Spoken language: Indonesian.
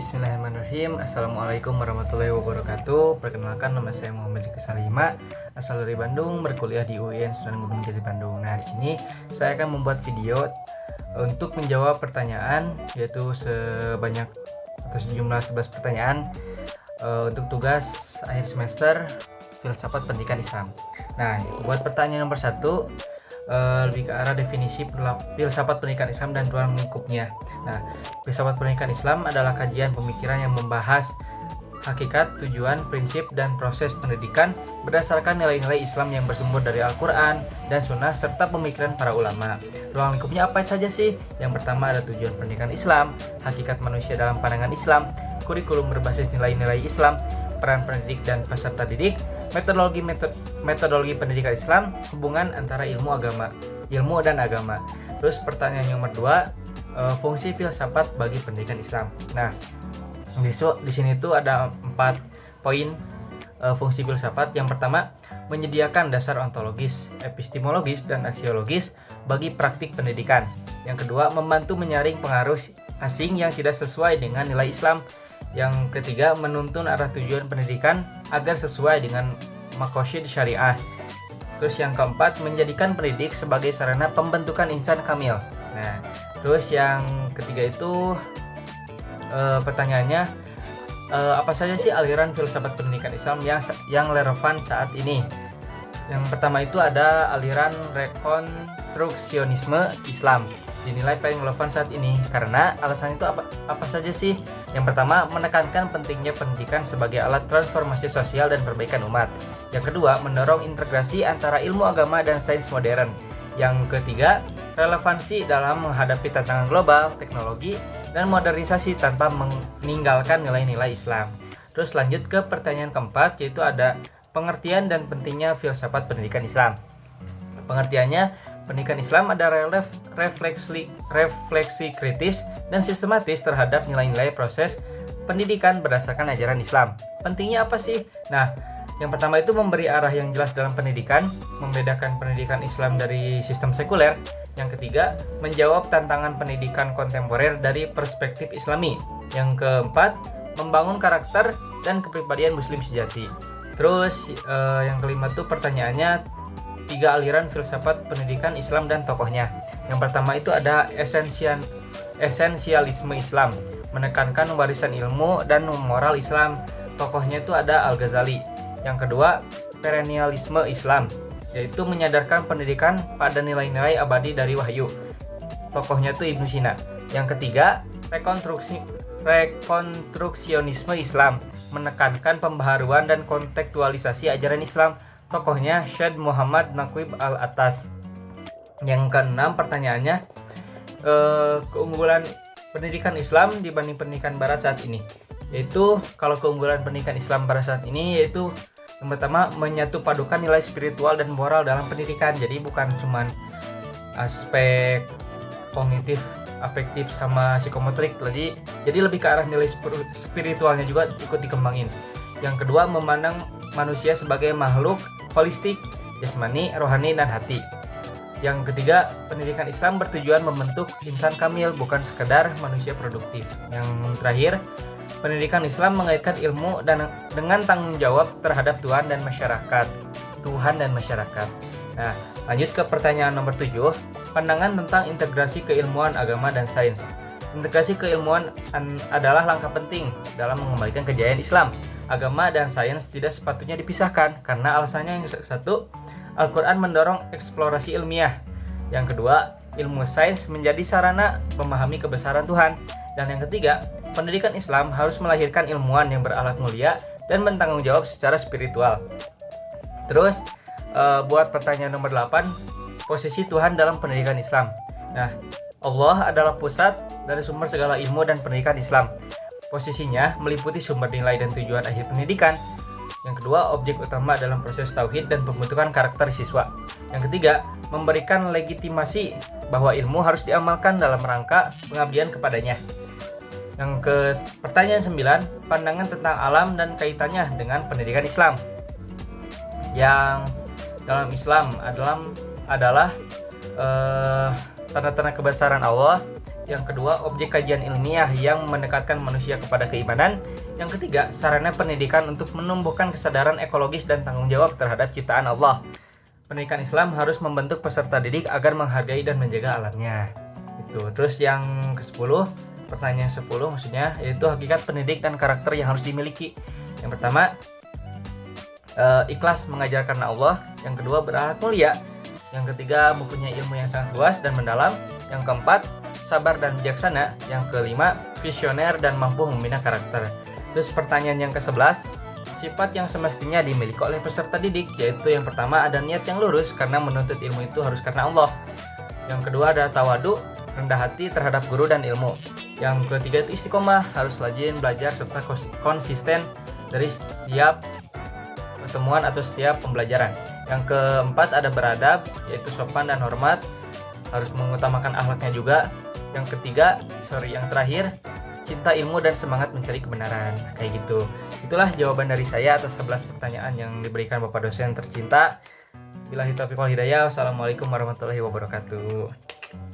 Bismillahirrahmanirrahim. Assalamualaikum warahmatullahi wabarakatuh. Perkenalkan, nama saya Muhammad Zaki Salima, asal dari Bandung, berkuliah di UIN Sunan Gunung Jati Bandung. Nah, di sini saya akan membuat video untuk menjawab pertanyaan, yaitu sebanyak atau sejumlah 11 pertanyaan untuk tugas akhir semester Filsafat Pendidikan Islam. Nah, buat pertanyaan nomor 1, lebih ke arah definisi filsafat pendidikan Islam dan ruang lingkupnya. Nah, filsafat pendidikan Islam adalah kajian pemikiran yang membahas hakikat, tujuan, prinsip, dan proses pendidikan berdasarkan nilai-nilai Islam yang bersumber dari Al-Quran dan Sunnah serta pemikiran para ulama. Ruang lingkupnya apa saja sih? Yang pertama ada tujuan pendidikan Islam, hakikat manusia dalam pandangan Islam, kurikulum berbasis nilai-nilai Islam, peran pendidik dan peserta didik, metodologi pendidikan Islam, hubungan antara ilmu dan agama. Terus pertanyaan nomor 2, fungsi filsafat bagi pendidikan Islam. Nah, di sini tuh ada 4 poin fungsi filsafat. Yang pertama, menyediakan dasar ontologis, epistemologis, dan aksiologis bagi praktik pendidikan. Yang kedua, membantu menyaring pengaruh asing yang tidak sesuai dengan nilai Islam. Yang ketiga, menuntun arah tujuan pendidikan agar sesuai dengan maqasid syariah. Terus yang keempat, menjadikan pendidik sebagai sarana pembentukan insan kamil. Nah, terus yang ketiga itu pertanyaannya, apa saja sih aliran filsafat pendidikan Islam yang relevan saat ini? Yang pertama itu ada aliran rekonstruksionisme Islam, dinilai paling relevan saat ini karena alasan itu apa saja sih? Yang pertama, menekankan pentingnya pendidikan sebagai alat transformasi sosial dan perbaikan umat. Yang kedua, mendorong integrasi antara ilmu agama dan sains modern. Yang ketiga, relevansi dalam menghadapi tantangan global, teknologi, dan modernisasi tanpa meninggalkan nilai-nilai Islam. Terus lanjut ke pertanyaan keempat, yaitu ada pengertian dan pentingnya filsafat pendidikan Islam. Pengertiannya, pendidikan Islam ada refleksi kritis dan sistematis terhadap nilai-nilai proses pendidikan berdasarkan ajaran Islam. Pentingnya apa sih? Nah, yang pertama itu memberi arah yang jelas dalam pendidikan, membedakan pendidikan Islam dari sistem sekuler. Yang ketiga, menjawab tantangan pendidikan kontemporer dari perspektif Islami. Yang keempat, membangun karakter dan kepribadian Muslim sejati. Terus yang kelima tuh pertanyaannya, 3 aliran filsafat pendidikan Islam dan tokohnya. Yang pertama itu ada esensialisme Islam, menekankan warisan ilmu dan moral Islam. Tokohnya itu ada Al-Ghazali. Yang kedua, perennialisme Islam, yaitu menyadarkan pendidikan pada nilai-nilai abadi dari wahyu. Tokohnya itu Ibnu Sina. Yang ketiga, rekonstruksionisme Islam, menekankan pembaharuan dan kontekstualisasi ajaran Islam. Tokohnya Syed Muhammad Naqib Al-Attas. Yang keenam pertanyaannya, keunggulan pendidikan Islam dibanding pendidikan Barat saat ini. Yaitu kalau keunggulan pendidikan Islam Barat saat ini yaitu yang pertama, menyatu padukan nilai spiritual dan moral dalam pendidikan. Jadi bukan cuman aspek kognitif, afektif sama psikomotorik, jadi lebih ke arah nilai spiritualnya juga ikut dikembangin. Yang kedua, memandang manusia sebagai makhluk holistik, jasmani, rohani, dan hati. Yang ketiga, pendidikan Islam bertujuan membentuk insan kamil, bukan sekedar manusia produktif. Yang terakhir, pendidikan Islam mengaitkan ilmu dengan tanggung jawab terhadap Tuhan dan masyarakat. Nah, lanjut ke pertanyaan nomor 7, pandangan tentang integrasi keilmuan, agama, dan sains. Integrasi keilmuan adalah langkah penting dalam mengembalikan kejayaan Islam. Agama dan sains tidak sepatutnya dipisahkan karena alasannya yang satu, Al-Quran mendorong eksplorasi ilmiah. Yang kedua, ilmu sains menjadi sarana memahami kebesaran Tuhan. Dan yang ketiga, pendidikan Islam harus melahirkan ilmuwan yang berakhlak mulia dan bertanggung jawab secara spiritual. Terus buat pertanyaan nomor 8, posisi Tuhan dalam pendidikan Islam. Nah, Allah adalah pusat dari sumber segala ilmu dan pendidikan Islam. Posisinya meliputi sumber nilai dan tujuan akhir pendidikan. Yang kedua, objek utama dalam proses tauhid dan pembentukan karakter siswa. Yang ketiga, memberikan legitimasi bahwa ilmu harus diamalkan dalam rangka pengabdian kepadanya. Yang pertanyaan 9, pandangan tentang alam dan kaitannya dengan pendidikan Islam. Yang dalam Islam adalah tanda-tanda kebesaran Allah. Yang kedua, objek kajian ilmiah yang mendekatkan manusia kepada keimanan. Yang ketiga, sarana pendidikan untuk menumbuhkan kesadaran ekologis dan tanggung jawab terhadap ciptaan Allah. Pendidikan Islam harus membentuk peserta didik agar menghargai dan menjaga alamnya. Itu. Terus yang ke-10, pertanyaan 10 maksudnya, yaitu hakikat pendidik dan karakter yang harus dimiliki. Yang pertama, ikhlas mengajar karena Allah. Yang kedua, berakhlak mulia. Yang ketiga, mempunyai ilmu yang sangat luas dan mendalam. Yang keempat, sabar dan bijaksana. Yang kelima, visioner dan mampu membina karakter. Terus pertanyaan yang ke-11, sifat yang semestinya dimiliki oleh peserta didik, yaitu yang pertama ada niat yang lurus karena menuntut ilmu itu harus karena Allah. Yang kedua ada tawadu, rendah hati terhadap guru dan ilmu. Yang ketiga itu istiqomah, harus rajin belajar serta konsisten dari setiap pertemuan atau setiap pembelajaran. Yang keempat ada beradab, yaitu sopan dan hormat, harus mengutamakan akhlaknya juga. Yang terakhir cinta ilmu dan semangat mencari kebenaran. Kayak gitu. Itulah jawaban dari saya atas 11 pertanyaan yang diberikan Bapak dosen tercinta. Billahi taufiq wal hidayah. Wassalamualaikum warahmatullahi wabarakatuh.